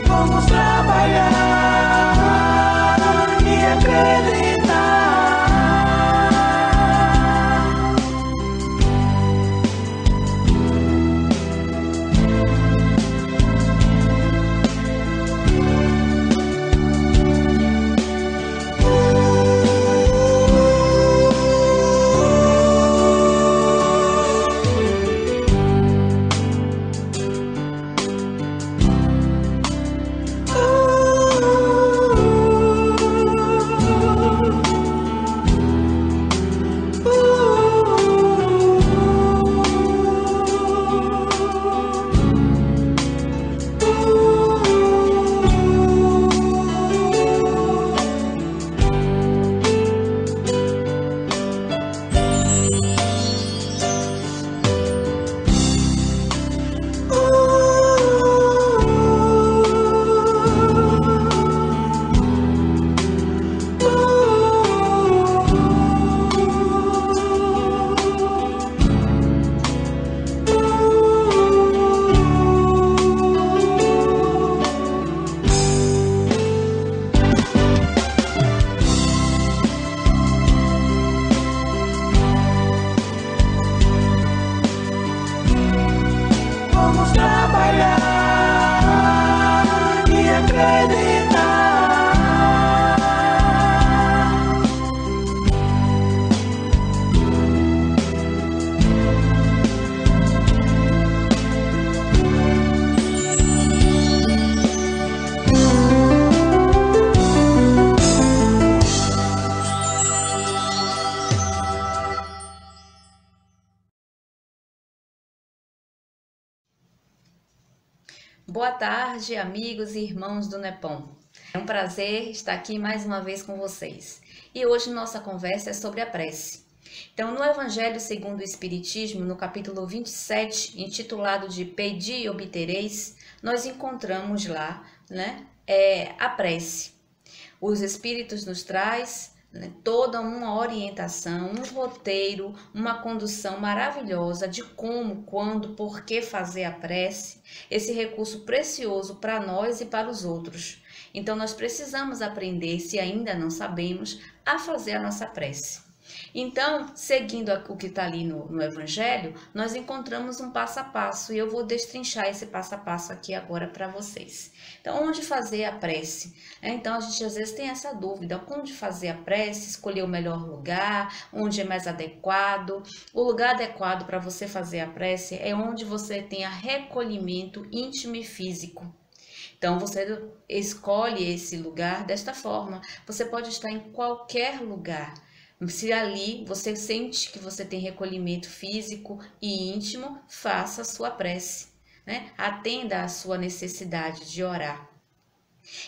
Vamos trabalhar e acreditar. Vamos trabalhar e acreditar. Boa tarde, amigos e irmãos do NEPOM. É um prazer estar aqui mais uma vez com vocês. E hoje nossa conversa é sobre a prece. Então, no Evangelho segundo o Espiritismo, no capítulo 27, intitulado de Pedi e Obtereis, nós encontramos lá, a prece. Os Espíritos nos traz toda uma orientação, um roteiro, uma condução maravilhosa de como, quando, por que fazer a prece, esse recurso precioso para nós e para os outros. Então, nós precisamos aprender, se ainda não sabemos, a fazer a nossa prece. Então, seguindo o que está ali no Evangelho, nós encontramos um passo a passo e eu vou destrinchar esse passo a passo aqui agora para vocês. Então, onde fazer a prece? Então, a gente às vezes tem essa dúvida, onde fazer a prece, escolher o melhor lugar, onde é mais adequado. O lugar adequado para você fazer a prece é onde você tenha recolhimento íntimo e físico. Então, você escolhe esse lugar desta forma. Você pode estar em qualquer lugar. Se ali você sente que você tem recolhimento físico e íntimo, faça a sua prece, Atenda à sua necessidade de orar.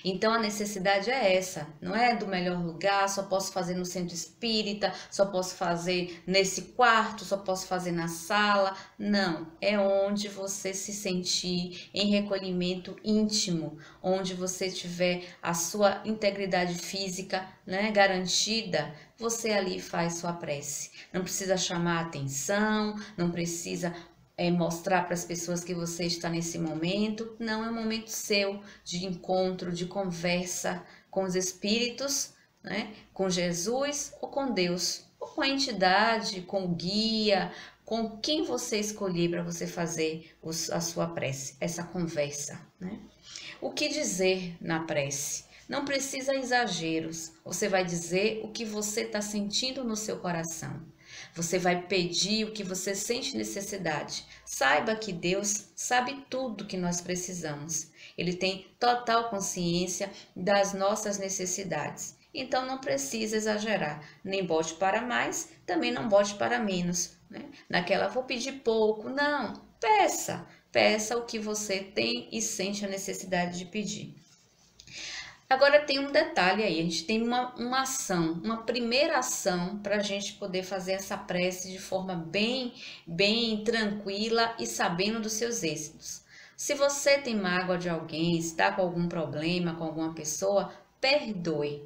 Então a necessidade é essa, não é do melhor lugar, só posso fazer no centro espírita, só posso fazer nesse quarto, só posso fazer na sala. Não, é onde você se sentir em recolhimento íntimo, onde você tiver a sua integridade física, garantida, você ali faz sua prece. Não precisa chamar atenção, não precisa mostrar para as pessoas que você está nesse momento. Não, é um momento seu de encontro, de conversa com os espíritos, né? Com Jesus ou com Deus, ou com a entidade, com o guia, com quem você escolher para você fazer a sua prece, essa conversa, né? O que dizer na prece? Não precisa exageros. Você vai dizer o que você está sentindo no seu coração. Você vai pedir o que você sente necessidade. Saiba que Deus sabe tudo que nós precisamos. Ele tem total consciência das nossas necessidades. Então não precisa exagerar. Nem bote para mais, também não bote para menos, né? Naquela, vou pedir pouco. Não, peça. Peça o que você tem e sente a necessidade de pedir. Agora tem um detalhe aí, a gente tem uma ação, uma primeira ação para a gente poder fazer essa prece de forma bem tranquila e sabendo dos seus êxitos. Se você tem mágoa de alguém, está com algum problema com alguma pessoa, perdoe.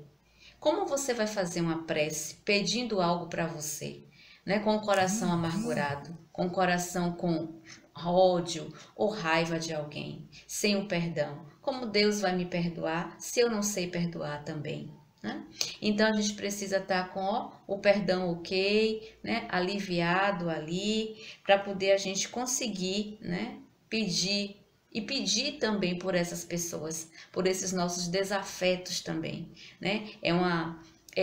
Como você vai fazer uma prece pedindo algo para você, né? Com o coração amargurado, com o coração com ódio ou raiva de alguém, sem o perdão? Como Deus vai me perdoar se eu não sei perdoar também, né? Então a gente precisa estar com o perdão ok, né? Aliviado ali, para poder a gente conseguir, né? Pedir também por essas pessoas, por esses nossos desafetos também, né? É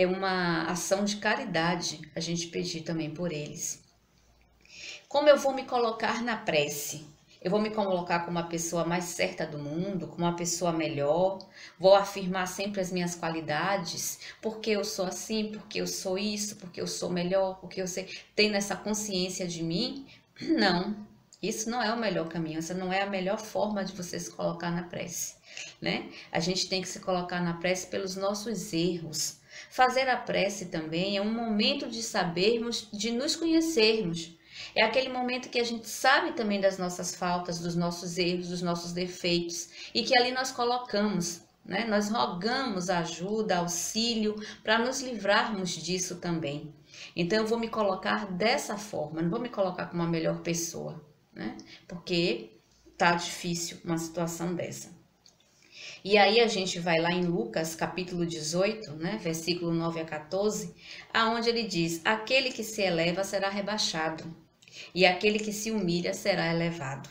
uma ação de caridade a gente pedir também por eles. Como eu vou me colocar na prece? Eu vou me colocar como a pessoa mais certa do mundo, como uma pessoa melhor, vou afirmar sempre as minhas qualidades, porque eu sou assim, porque eu sou isso, porque eu sou melhor, porque eu sei, tenho essa consciência de mim? Não, isso não é o melhor caminho, essa não é a melhor forma de você se colocar na prece, né? A gente tem que se colocar na prece pelos nossos erros. Fazer a prece também é um momento de sabermos, de nos conhecermos. É aquele momento que a gente sabe também das nossas faltas, dos nossos erros, dos nossos defeitos, e que ali nós colocamos, né? Nós rogamos ajuda, auxílio, para nos livrarmos disso também. Então eu vou me colocar dessa forma, não vou me colocar como a melhor pessoa, né? Porque tá difícil uma situação dessa. E aí a gente vai lá em Lucas, capítulo 18, né, versículo 9 a 14, aonde ele diz: aquele que se eleva será rebaixado, e aquele que se humilha será elevado.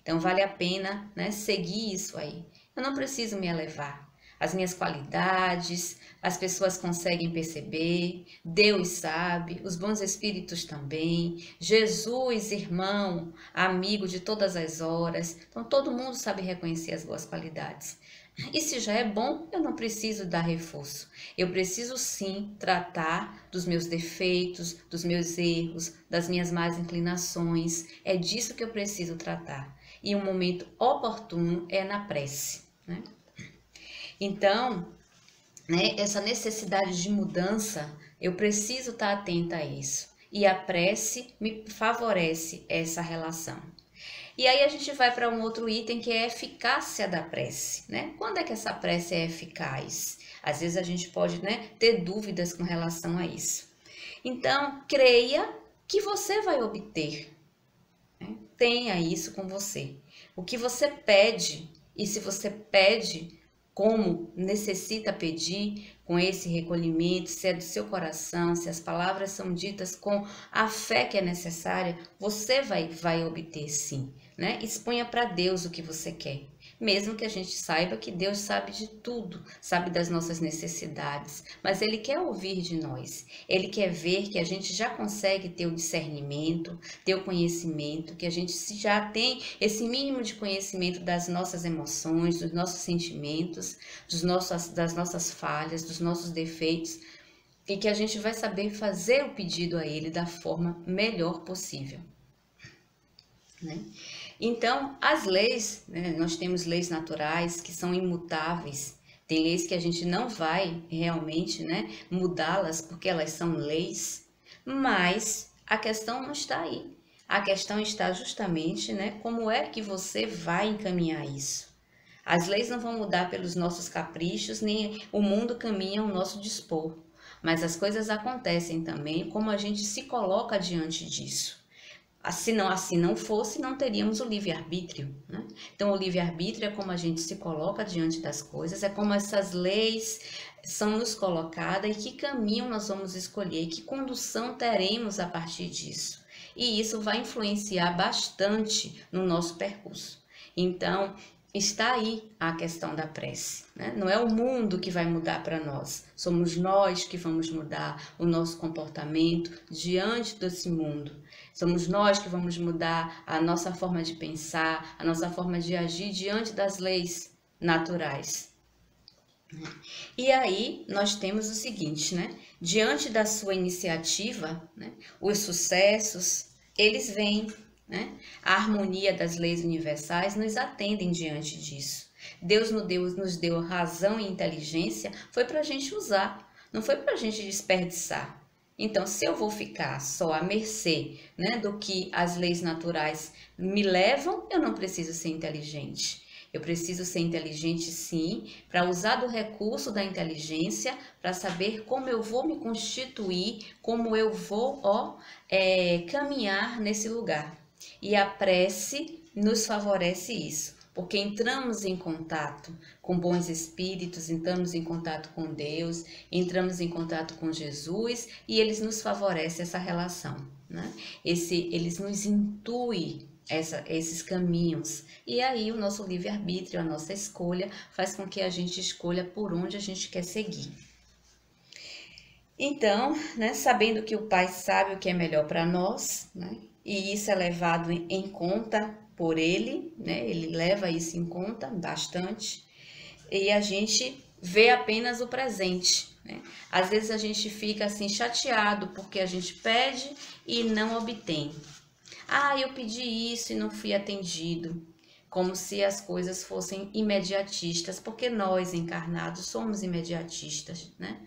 Então vale a pena, né, seguir isso aí. Eu não preciso me elevar. As minhas qualidades, as pessoas conseguem perceber, Deus sabe, os bons espíritos também, Jesus, irmão, amigo de todas as horas. Então todo mundo sabe reconhecer as boas qualidades. E se já é bom, eu não preciso dar reforço. Eu preciso sim tratar dos meus defeitos, dos meus erros, das minhas más inclinações. É disso que eu preciso tratar. E um momento oportuno é na prece, né? Então, né, essa necessidade de mudança, eu preciso estar atenta a isso. E a prece me favorece essa relação. E aí a gente vai para um outro item que é a eficácia da prece, né? Quando é que essa prece é eficaz? Às vezes a gente pode, né, ter dúvidas com relação a isso. Então, creia que você vai obter, né? Tenha isso com você. O que você pede, e se você pede como necessita pedir, com esse recolhimento, se é do seu coração, se as palavras são ditas com a fé que é necessária, você vai obter sim, né? Exponha para Deus o que você quer, mesmo que a gente saiba que Deus sabe de tudo, sabe das nossas necessidades, mas Ele quer ouvir de nós, Ele quer ver que a gente já consegue ter o discernimento, ter o conhecimento, que a gente já tem esse mínimo de conhecimento das nossas emoções, dos nossos sentimentos, das nossas falhas, dos nossos defeitos, e que a gente vai saber fazer o pedido a Ele da forma melhor possível, né? Então, as leis, né, nós temos leis naturais que são imutáveis, tem leis que a gente não vai realmente, né, mudá-las porque elas são leis, mas a questão não está aí. A questão está justamente, né, como é que você vai encaminhar isso. As leis não vão mudar pelos nossos caprichos, nem o mundo caminha ao nosso dispor, mas as coisas acontecem também como a gente se coloca diante disso. Se não, assim não fosse, não teríamos o livre-arbítrio, né? Então, o livre-arbítrio é como a gente se coloca diante das coisas, é como essas leis são nos colocadas e que caminho nós vamos escolher, que condução teremos a partir disso. E isso vai influenciar bastante no nosso percurso. Então, está aí a questão da prece, né? Não é o mundo que vai mudar para nós, somos nós que vamos mudar o nosso comportamento diante desse mundo. Somos nós que vamos mudar a nossa forma de pensar, a nossa forma de agir diante das leis naturais. E aí nós temos o seguinte, né? Diante da sua iniciativa, né, os sucessos, eles vêm, né? A harmonia das leis universais nos atendem diante disso. Deus nos deu razão e inteligência, foi para a gente usar, não foi para a gente desperdiçar. Então, se eu vou ficar só à mercê, né, do que as leis naturais me levam, eu não preciso ser inteligente. Eu preciso ser inteligente, sim, para usar do recurso da inteligência, para saber como eu vou me constituir, como eu vou caminhar nesse lugar. E a prece nos favorece isso, porque entramos em contato com bons espíritos, entramos em contato com Deus, entramos em contato com Jesus e eles nos favorecem essa relação, né? Eles nos intuem esses caminhos. E aí o nosso livre-arbítrio, a nossa escolha, faz com que a gente escolha por onde a gente quer seguir. Então, né, sabendo que o Pai sabe o que é melhor para nós, né, e isso é levado em conta por Ele, né, Ele leva isso em conta bastante, e a gente vê apenas o presente, né? Às vezes a gente fica assim chateado porque a gente pede e não obtém. Ah, eu pedi isso e não fui atendido. Como se as coisas fossem imediatistas, porque nós encarnados somos imediatistas, né?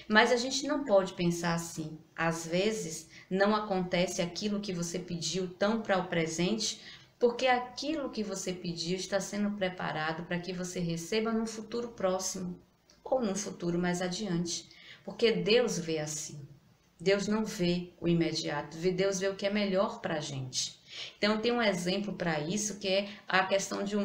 Mas a gente não pode pensar assim. Às vezes não acontece aquilo que você pediu tão para o presente, porque aquilo que você pediu está sendo preparado para que você receba num futuro próximo ou num futuro mais adiante. Porque Deus vê assim. Deus não vê o imediato, Deus vê o que é melhor para a gente. Então, tem um exemplo para isso, que é a questão de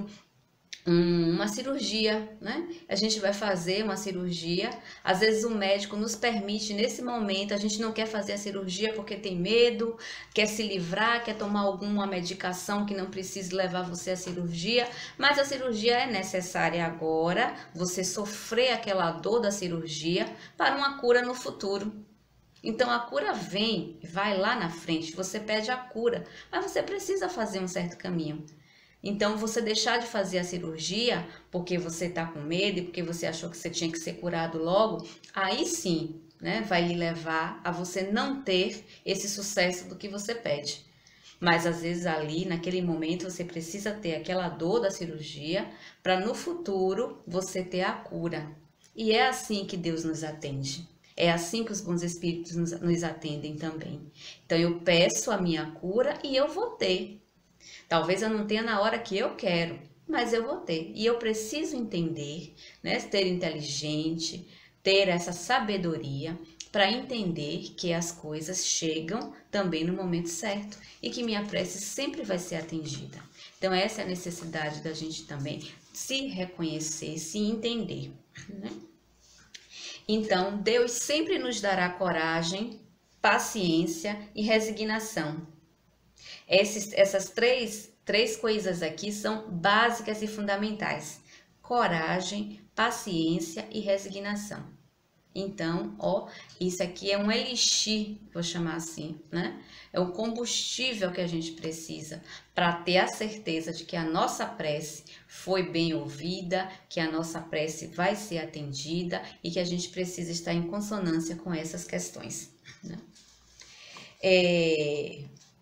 uma cirurgia, né? A gente vai fazer uma cirurgia, às vezes o médico nos permite, nesse momento, a gente não quer fazer a cirurgia porque tem medo, quer se livrar, quer tomar alguma medicação que não precise levar você à cirurgia, mas a cirurgia é necessária agora, você sofrer aquela dor da cirurgia para uma cura no futuro. Então a cura vem, vai lá na frente, você pede a cura, mas você precisa fazer um certo caminho. Então você deixar de fazer a cirurgia porque você está com medo e porque você achou que você tinha que ser curado logo, aí sim, né, vai lhe levar a você não ter esse sucesso do que você pede. Mas às vezes ali, naquele momento, você precisa ter aquela dor da cirurgia para no futuro você ter a cura. E é assim que Deus nos atende. É assim que os bons espíritos nos atendem também. Então eu peço a minha cura e eu vou ter. Talvez eu não tenha na hora que eu quero, mas eu vou ter. E eu preciso entender, né, ter inteligente, ter essa sabedoria para entender que as coisas chegam também no momento certo e que minha prece sempre vai ser atendida. Então essa é a necessidade da gente também se reconhecer, se entender, né? Então, Deus sempre nos dará coragem, paciência e resignação. Essas três coisas aqui são básicas e fundamentais. Coragem, paciência e resignação. Então, isso aqui é um elixir, vou chamar assim, né? É o combustível que a gente precisa para ter a certeza de que a nossa prece foi bem ouvida, que a nossa prece vai ser atendida e que a gente precisa estar em consonância com essas questões, né?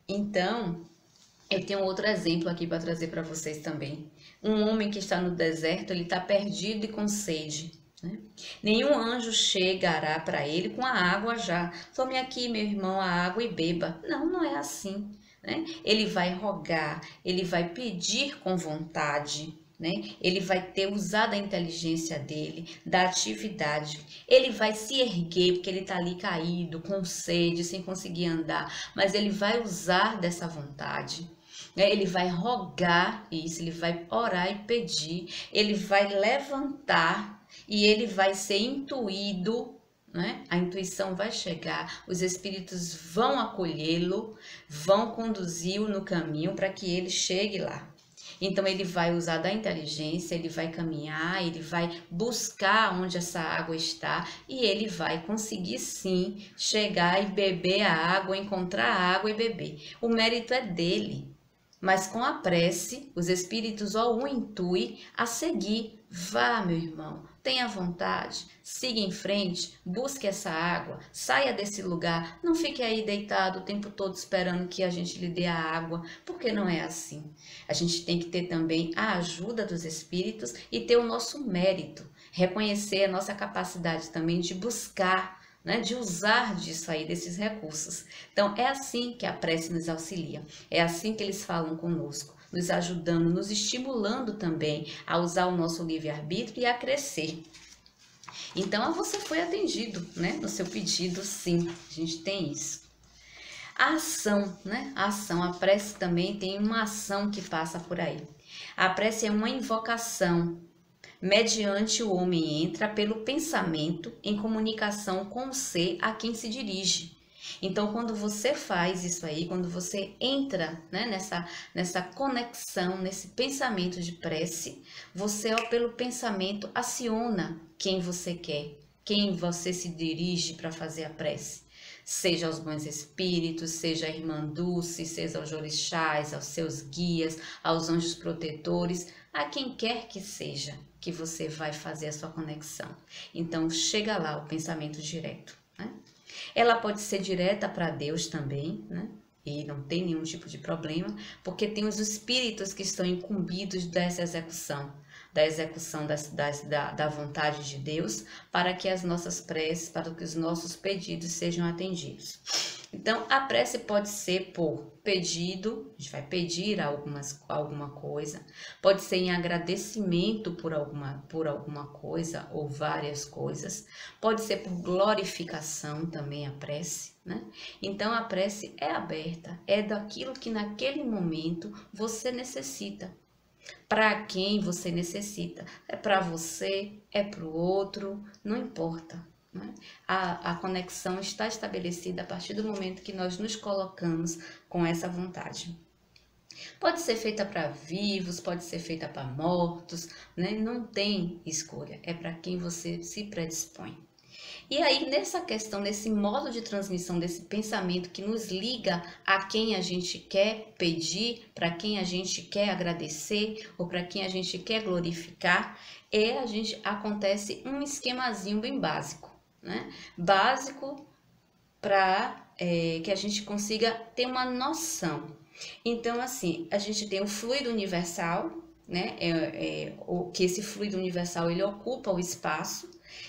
Então, eu tenho outro exemplo aqui para trazer para vocês também. Um homem que está no deserto, ele está perdido e com sede, né? Nenhum anjo chegará para ele com a água já. Tome aqui, meu irmão, a água e beba. Não, não é assim, né? Ele vai rogar, ele vai pedir com vontade, né? Ele vai ter usado a inteligência dele, da atividade. Ele vai se erguer porque ele está ali caído, com sede, sem conseguir andar, mas ele vai usar dessa vontade. Ele vai rogar isso, ele vai orar e pedir, ele vai levantar e ele vai ser intuído, né? A intuição vai chegar, os espíritos vão acolhê-lo, vão conduzi-lo no caminho para que ele chegue lá. Então ele vai usar da inteligência, ele vai caminhar, ele vai buscar onde essa água está e ele vai conseguir sim chegar e beber a água, encontrar a água e beber. O mérito é dele. Mas com a prece, os espíritos o intuem a seguir. Vá, meu irmão, tenha vontade, siga em frente, busque essa água, saia desse lugar, não fique aí deitado o tempo todo esperando que a gente lhe dê a água, porque não é assim. A gente tem que ter também a ajuda dos espíritos e ter o nosso mérito, reconhecer a nossa capacidade também de buscar, né, de usar disso aí, desses recursos. Então, é assim que a prece nos auxilia, é assim que eles falam conosco, nos ajudando, nos estimulando também a usar o nosso livre-arbítrio e a crescer. Então, você foi atendido, né, no seu pedido, sim, a gente tem isso. A ação, né, a ação, a prece também tem uma ação que passa por aí. A prece é uma invocação, mediante o homem entra pelo pensamento em comunicação com o ser a quem se dirige. Então, quando você faz isso aí, quando você entra, né, nessa conexão, nesse pensamento de prece, você, pelo pensamento, aciona quem você quer, quem você se dirige para fazer a prece. Seja aos bons espíritos, seja a irmã Dulce, seja aos orixás, aos seus guias, aos anjos protetores, a quem quer que seja que você vai fazer a sua conexão. Então, chega lá o pensamento direto, né? Ela pode ser direta para Deus também, né? E não tem nenhum tipo de problema, porque tem os espíritos que estão incumbidos dessa execução, da vontade de Deus, para que as nossas preces, para que os nossos pedidos sejam atendidos. Então, a prece pode ser por pedido, a gente vai pedir alguma coisa, pode ser em agradecimento por alguma coisa ou várias coisas, pode ser por glorificação também a prece, né? Então, a prece é aberta, é daquilo que naquele momento você necessita. Para quem você necessita, é para você, é para o outro, não importa. Né? A conexão está estabelecida a partir do momento que nós nos colocamos com essa vontade. Pode ser feita para vivos, pode ser feita para mortos, né? Não tem escolha, é para quem você se predispõe. E aí, nessa questão, nesse modo de transmissão desse pensamento que nos liga a quem a gente quer pedir, para quem a gente quer agradecer ou para quem a gente quer glorificar, acontece um esquemazinho bem básico, né? Básico para que a gente consiga ter uma noção. Então, assim, a gente tem o fluido universal, né? Que esse fluido universal ele ocupa o espaço.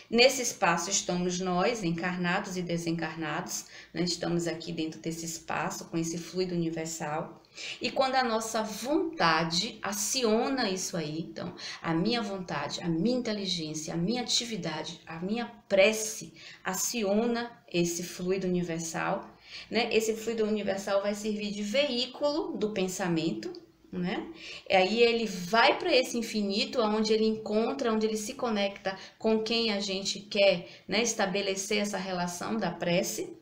Nesse espaço estamos nós, encarnados e desencarnados, né? Estamos aqui dentro desse espaço com esse fluido universal. E quando a nossa vontade aciona isso aí, então a minha vontade, a minha inteligência, a minha atividade, a minha prece aciona esse fluido universal, né? Esse fluido universal vai servir de veículo do pensamento, né? E aí ele vai para esse infinito, onde ele encontra, onde ele se conecta com quem a gente quer, né, estabelecer essa relação da prece.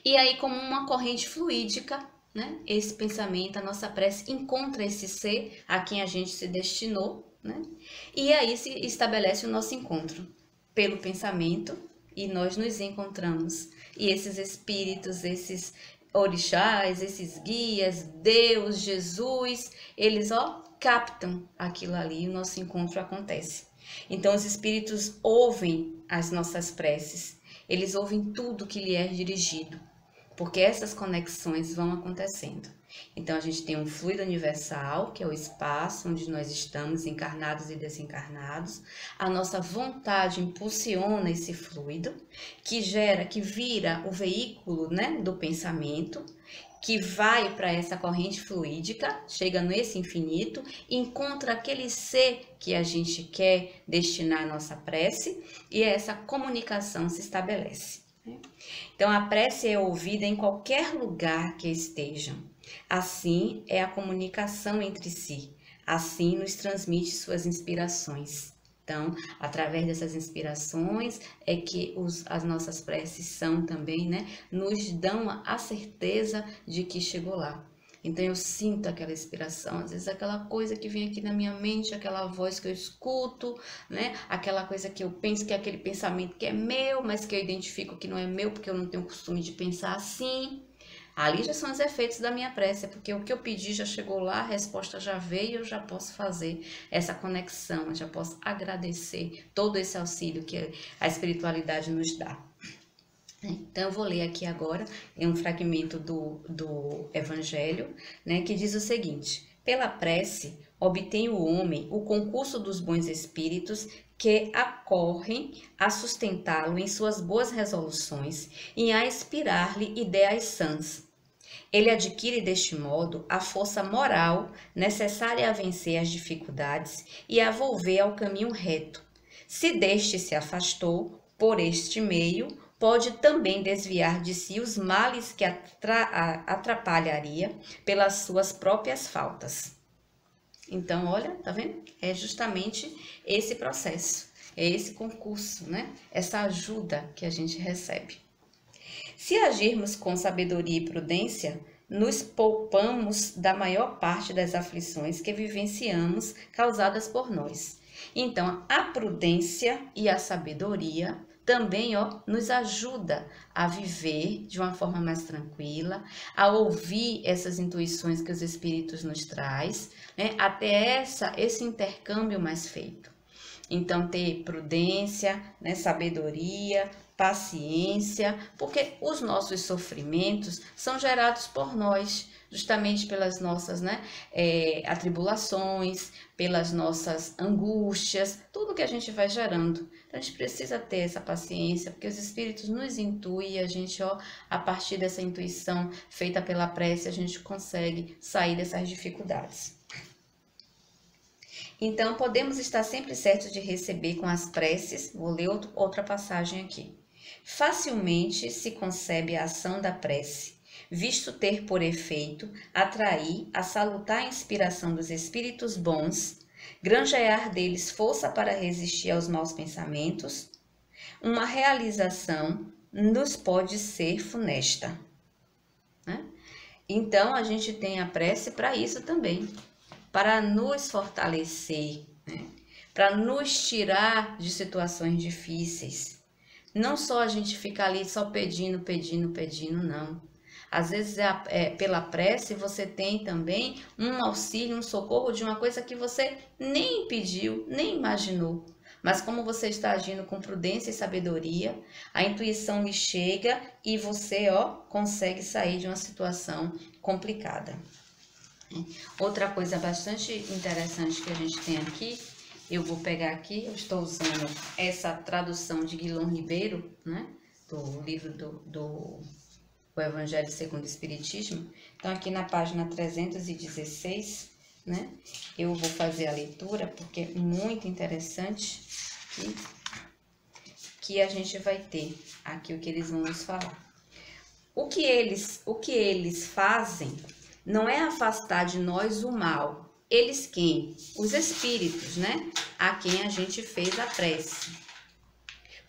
E aí, como uma corrente fluídica, né, esse pensamento, a nossa prece encontra esse ser a quem a gente se destinou, né? E aí se estabelece o nosso encontro pelo pensamento e nós nos encontramos. E esses espíritos, esses orixás, esses guias, Deus, Jesus, eles captam aquilo ali e o nosso encontro acontece. Então os espíritos ouvem as nossas preces, eles ouvem tudo que lhe é dirigido, porque essas conexões vão acontecendo. Então a gente tem um fluido universal, que é o espaço onde nós estamos, encarnados e desencarnados. A nossa vontade impulsiona esse fluido, que vira o veículo, né, do pensamento. que vai para essa corrente fluídica, chega nesse infinito, encontra aquele ser que a gente quer destinar a nossa prece e essa comunicação se estabelece. Então, a prece é ouvida em qualquer lugar que estejam. Assim é a comunicação entre si. Assim nos transmite suas inspirações. Então, através dessas inspirações é que as nossas preces são também, né? Nos dão a certeza de que chegou lá. Então, eu sinto aquela inspiração, às vezes aquela coisa que vem aqui na minha mente, aquela voz que eu escuto, né? Aquela coisa que eu penso que é aquele pensamento que é meu, mas que eu identifico que não é meu, porque eu não tenho o costume de pensar assim. Ali já são os efeitos da minha prece, porque o que eu pedi já chegou lá, a resposta já veio, eu já posso fazer essa conexão, eu já posso agradecer todo esse auxílio que a espiritualidade nos dá. Então, eu vou ler aqui agora um fragmento do Evangelho, né, que diz o seguinte: pela prece, obtém o homem o concurso dos bons espíritos que acorrem a sustentá-lo em suas boas resoluções e a inspirar-lhe ideias sãs. Ele adquire deste modo a força moral necessária a vencer as dificuldades e a volver ao caminho reto. Se deste se afastou, por este meio, pode também desviar de si os males que atrapalharia pelas suas próprias faltas. Então, olha, tá vendo? É justamente esse processo, é esse concurso, né? Essa ajuda que a gente recebe. Se agirmos com sabedoria e prudência, nos poupamos da maior parte das aflições que vivenciamos causadas por nós. Então, a prudência e a sabedoria também, nos ajuda a viver de uma forma mais tranquila, a ouvir essas intuições que os espíritos nos traz, né, até esse intercâmbio mais feito. Então, ter prudência, né, sabedoria, paciência, porque os nossos sofrimentos são gerados por nós, justamente pelas nossas, né, atribulações, pelas nossas angústias, tudo que a gente vai gerando. Então, a gente precisa ter essa paciência, porque os espíritos nos intuem e a gente, a partir dessa intuição feita pela prece, a gente consegue sair dessas dificuldades. Então, podemos estar sempre certos de receber com as preces, vou ler outra passagem aqui. Facilmente se concebe a ação da prece, visto ter por efeito atrair a salutar inspiração dos espíritos bons, granjear deles força para resistir aos maus pensamentos. Uma realização nos pode ser funesta, né? Então, a gente tem a prece para isso também, para nos fortalecer, né? Para nos tirar de situações difíceis. Não só a gente ficar ali só pedindo, não. Às vezes, pela prece, você tem também um auxílio, um socorro de uma coisa que você nem pediu, nem imaginou. Mas como você está agindo com prudência e sabedoria, a intuição lhe chega e você, consegue sair de uma situação complicada. Outra coisa bastante interessante que a gente tem aqui, eu vou pegar aqui, eu estou usando essa tradução de Guilherme Ribeiro, né, do livro do Evangelho segundo o Espiritismo. Então, aqui na página 316, né, eu vou fazer a leitura, porque é muito interessante que a gente vai ter aqui o que eles vão nos falar. O que eles fazem não é afastar de nós o mal. Eles quem? Os espíritos, né? A quem a gente fez a prece.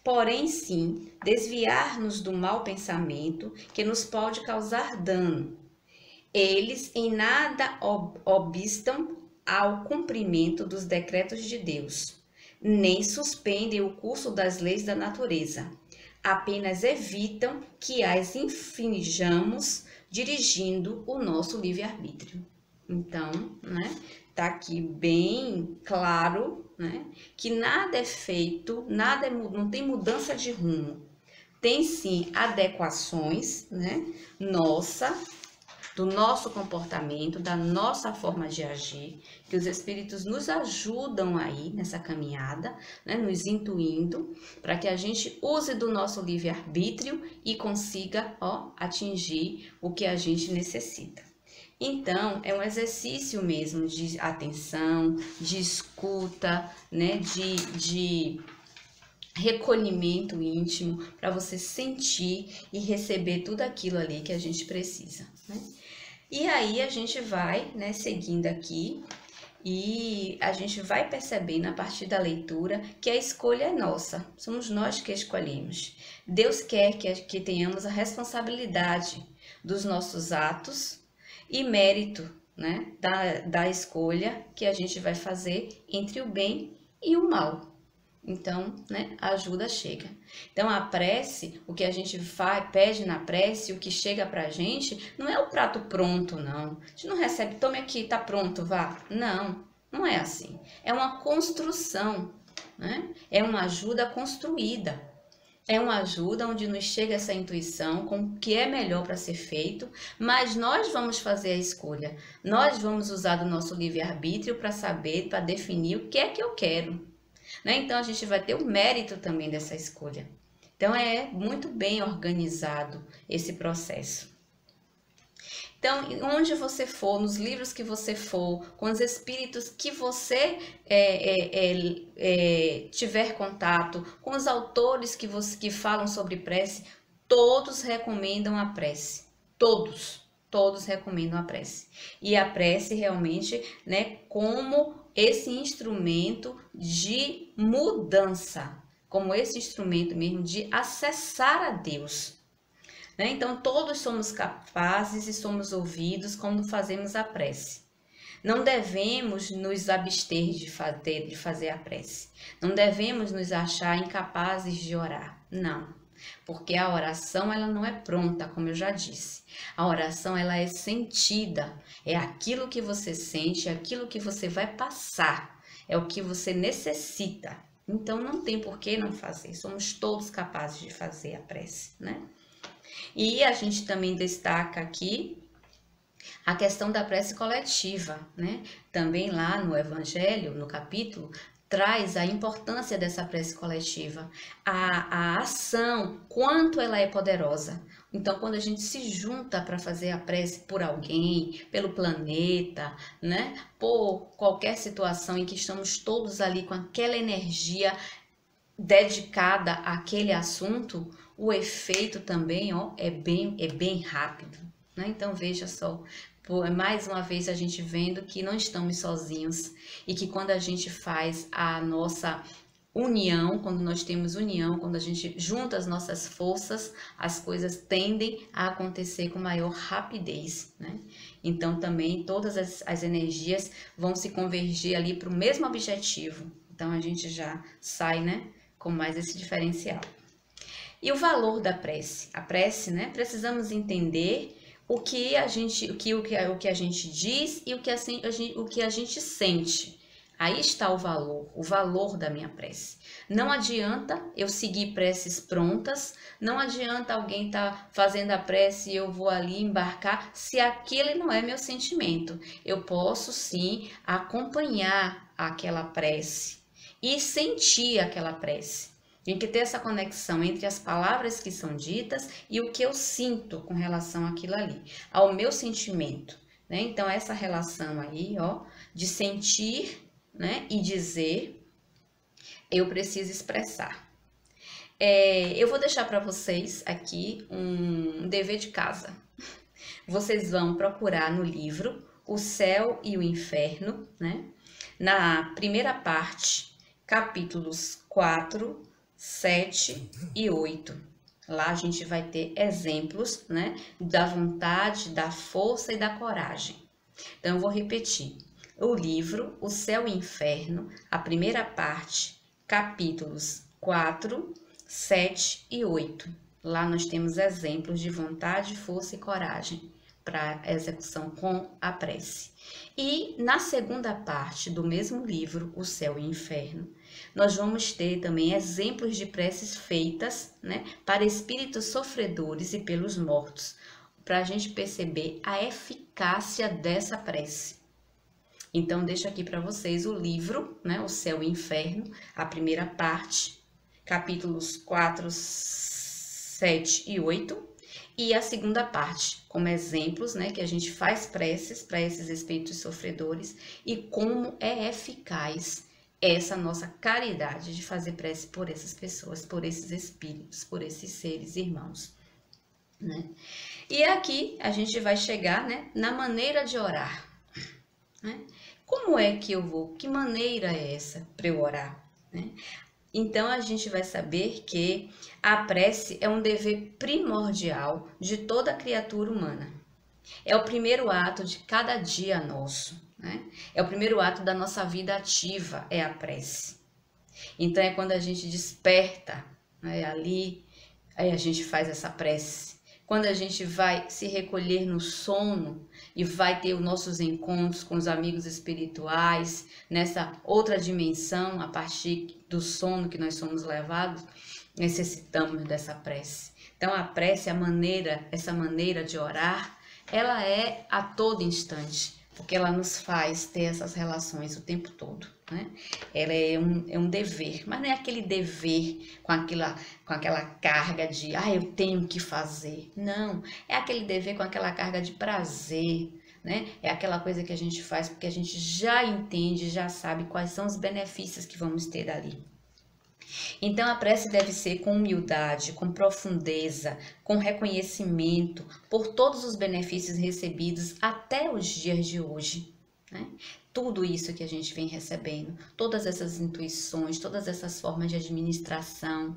Porém, sim, desviar-nos do mau pensamento que nos pode causar dano. Eles em nada obstam ao cumprimento dos decretos de Deus, nem suspendem o curso das leis da natureza. Apenas evitam que as infringamos dirigindo o nosso livre-arbítrio. Então, né, tá aqui bem claro, né, que nada é feito, não tem mudança de rumo. Tem sim adequações, né, nossa, do nosso comportamento, da nossa forma de agir, que os espíritos nos ajudam aí nessa caminhada, né, nos intuindo, para que a gente use do nosso livre-arbítrio e consiga, atingir o que a gente necessita. Então, é um exercício mesmo de atenção, de escuta, né, de recolhimento íntimo, para você sentir e receber tudo aquilo ali que a gente precisa, né? E aí a gente vai, né, seguindo aqui, e a gente vai percebendo a partir da leitura que a escolha é nossa, somos nós que escolhemos. Deus quer que tenhamos a responsabilidade dos nossos atos e mérito, né, da escolha que a gente vai fazer entre o bem e o mal. Então, né, a ajuda chega. Então, a prece, o que a gente pede na prece, o que chega pra gente, não é o prato pronto, não. A gente não recebe, tome aqui, tá pronto, vá. Não, não é assim. É uma construção, né? É uma ajuda construída. É uma ajuda onde nos chega essa intuição com o que é melhor para ser feito, mas nós vamos fazer a escolha. Nós vamos usar do nosso livre-arbítrio para saber, para definir o que é que eu quero. Né? Então, a gente vai ter o mérito também dessa escolha. Então, é muito bem organizado esse processo. Então, onde você for, nos livros que você for, com os espíritos que você tiver contato, com os autores que falam sobre prece, todos recomendam a prece. Todos recomendam a prece. E a prece realmente, né, como esse instrumento de mudança, como esse instrumento mesmo de acessar a Deus. Né? Então, todos somos capazes e somos ouvidos quando fazemos a prece. Não devemos nos abster de fazer a prece. Não devemos nos achar incapazes de orar. Não. Porque a oração, ela não é pronta, como eu já disse. A oração, ela é sentida. É aquilo que você sente, é aquilo que você vai passar. É o que você necessita. Então, não tem por que não fazer. Somos todos capazes de fazer a prece, né? E a gente também destaca aqui a questão da prece coletiva, né? Também lá no Evangelho, no capítulo, traz a importância dessa prece coletiva, a ação, quanto ela é poderosa. Então, quando a gente se junta para fazer a prece por alguém, pelo planeta, né, por qualquer situação em que estamos todos ali com aquela energia dedicada àquele assunto, o efeito também, é bem rápido, né? Então, veja só. Mais uma vez a gente vendo que não estamos sozinhos e que quando a gente faz a nossa união, quando nós temos união, quando a gente junta as nossas forças, as coisas tendem a acontecer com maior rapidez, né? Então também todas as energias vão se convergir ali para o mesmo objetivo. Então a gente já sai, né, com mais esse diferencial. E o valor da prece? A prece, né, precisamos entender o que a gente diz e o que a gente sente. Aí está o valor da minha prece. Não adianta eu seguir preces prontas, não adianta alguém estar fazendo a prece e eu vou ali embarcar, se aquele não é meu sentimento. Eu posso sim acompanhar aquela prece e sentir aquela prece. Tem que ter essa conexão entre as palavras que são ditas e o que eu sinto com relação àquilo ali, ao meu sentimento, né? Então, essa relação aí, de sentir, né, e dizer, eu preciso expressar. Eu vou deixar para vocês aqui um dever de casa. Vocês vão procurar no livro O Céu e o Inferno, né? Na primeira parte, capítulos 4, 7 e 8. Lá a gente vai ter exemplos, né, da vontade, da força e da coragem. Então, eu vou repetir. O livro O Céu e o Inferno, a primeira parte, capítulos 4, 7 e 8. Lá nós temos exemplos de vontade, força e coragem para execução com a prece. E na segunda parte do mesmo livro, O Céu e o Inferno, nós vamos ter também exemplos de preces feitas, né, para espíritos sofredores e pelos mortos. para a gente perceber a eficácia dessa prece. Então, deixo aqui para vocês o livro, né, O Céu e o Inferno, a primeira parte, capítulos 4, 7 e 8, e a segunda parte, como exemplos, né, que a gente faz preces para esses espíritos sofredores e como é eficaz essa nossa caridade de fazer prece por essas pessoas, por esses espíritos, por esses seres irmãos, né? E aqui a gente vai chegar, né, na maneira de orar, né? Como é que eu vou? Que maneira é essa para eu orar, né? Então a gente vai saber que a prece é um dever primordial de toda criatura humana. É o primeiro ato de cada dia nosso, né? É o primeiro ato da nossa vida ativa, é a prece. Então é quando a gente desperta, né? Ali, aí a gente faz essa prece. Quando a gente vai se recolher no sono e vai ter os nossos encontros com os amigos espirituais, nessa outra dimensão, a partir do sono que nós somos levados, necessitamos dessa prece. Então a prece, essa maneira de orar, ela é a todo instante, porque ela nos faz ter essas relações o tempo todo, né? Ela é um dever, mas não é aquele dever com aquela carga de, eu tenho que fazer. Não, é aquele dever com aquela carga de prazer, né? É aquela coisa que a gente faz porque a gente já entende, já sabe quais são os benefícios que vamos ter dali. Então a prece deve ser com humildade, com profundeza, com reconhecimento por todos os benefícios recebidos até os dias de hoje, né? Tudo isso que a gente vem recebendo, todas essas intuições, todas essas formas de administração,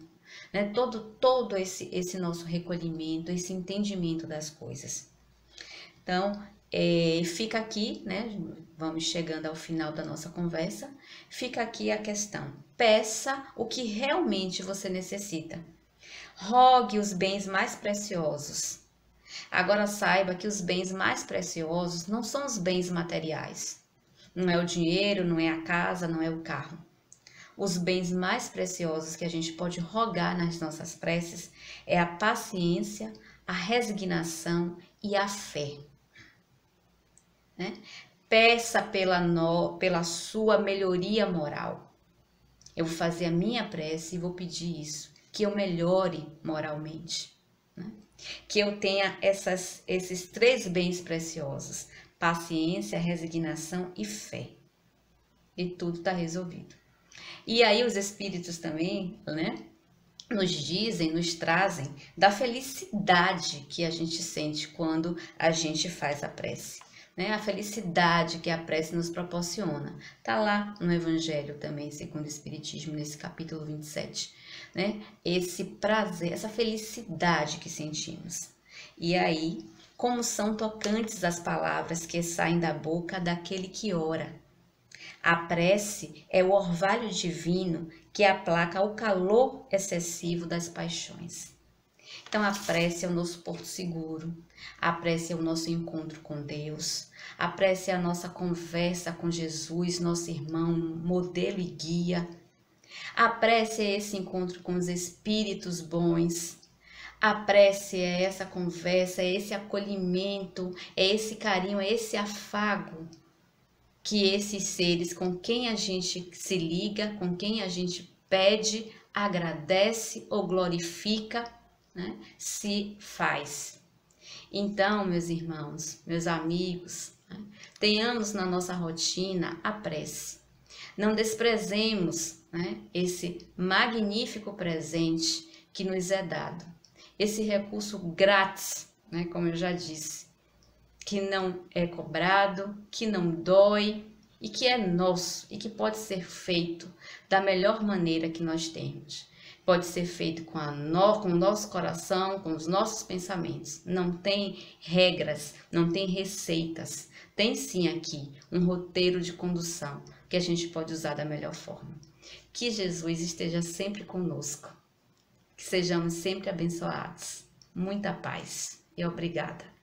né? Todo esse nosso recolhimento, esse entendimento das coisas. Então, fica aqui, né? Vamos chegando ao final da nossa conversa. Fica aqui a questão. Peça o que realmente você necessita. Rogue os bens mais preciosos. Agora saiba que os bens mais preciosos não são os bens materiais. Não é o dinheiro, não é a casa, não é o carro. Os bens mais preciosos que a gente pode rogar nas nossas preces é a paciência, a resignação e a fé, né? Peça pela sua melhoria moral. Eu vou fazer a minha prece e vou pedir isso, que eu melhore moralmente, né? Que eu tenha esses 3 bens preciosos, paciência, resignação e fé. E tudo está resolvido. E aí os espíritos também, né, nos trazem da felicidade que a gente sente quando a gente faz a prece, né? A felicidade que a prece nos proporciona. Tá lá no Evangelho também, segundo o Espiritismo, nesse capítulo 27, né? Esse prazer, essa felicidade que sentimos. E aí, como são tocantes as palavras que saem da boca daquele que ora. A prece é o orvalho divino que aplaca o calor excessivo das paixões. Então a prece é o nosso porto seguro, a prece é o nosso encontro com Deus, a prece é a nossa conversa com Jesus, nosso irmão, modelo e guia. A prece é esse encontro com os espíritos bons. A prece é essa conversa, é esse acolhimento, é esse carinho, é esse afago que esses seres com quem a gente se liga, com quem a gente pede, agradece ou glorifica, né, se faz. Então, meus irmãos, meus amigos, né, tenhamos na nossa rotina a prece. Não desprezemos, né, esse magnífico presente que nos é dado. Esse recurso grátis, né, como eu já disse, que não é cobrado, que não dói e que é nosso e que pode ser feito da melhor maneira que nós temos. Pode ser feito com o nosso coração, com os nossos pensamentos. Não tem regras, não tem receitas. Tem sim aqui um roteiro de condução que a gente pode usar da melhor forma. Que Jesus esteja sempre conosco. Que sejamos sempre abençoados. Muita paz e obrigada.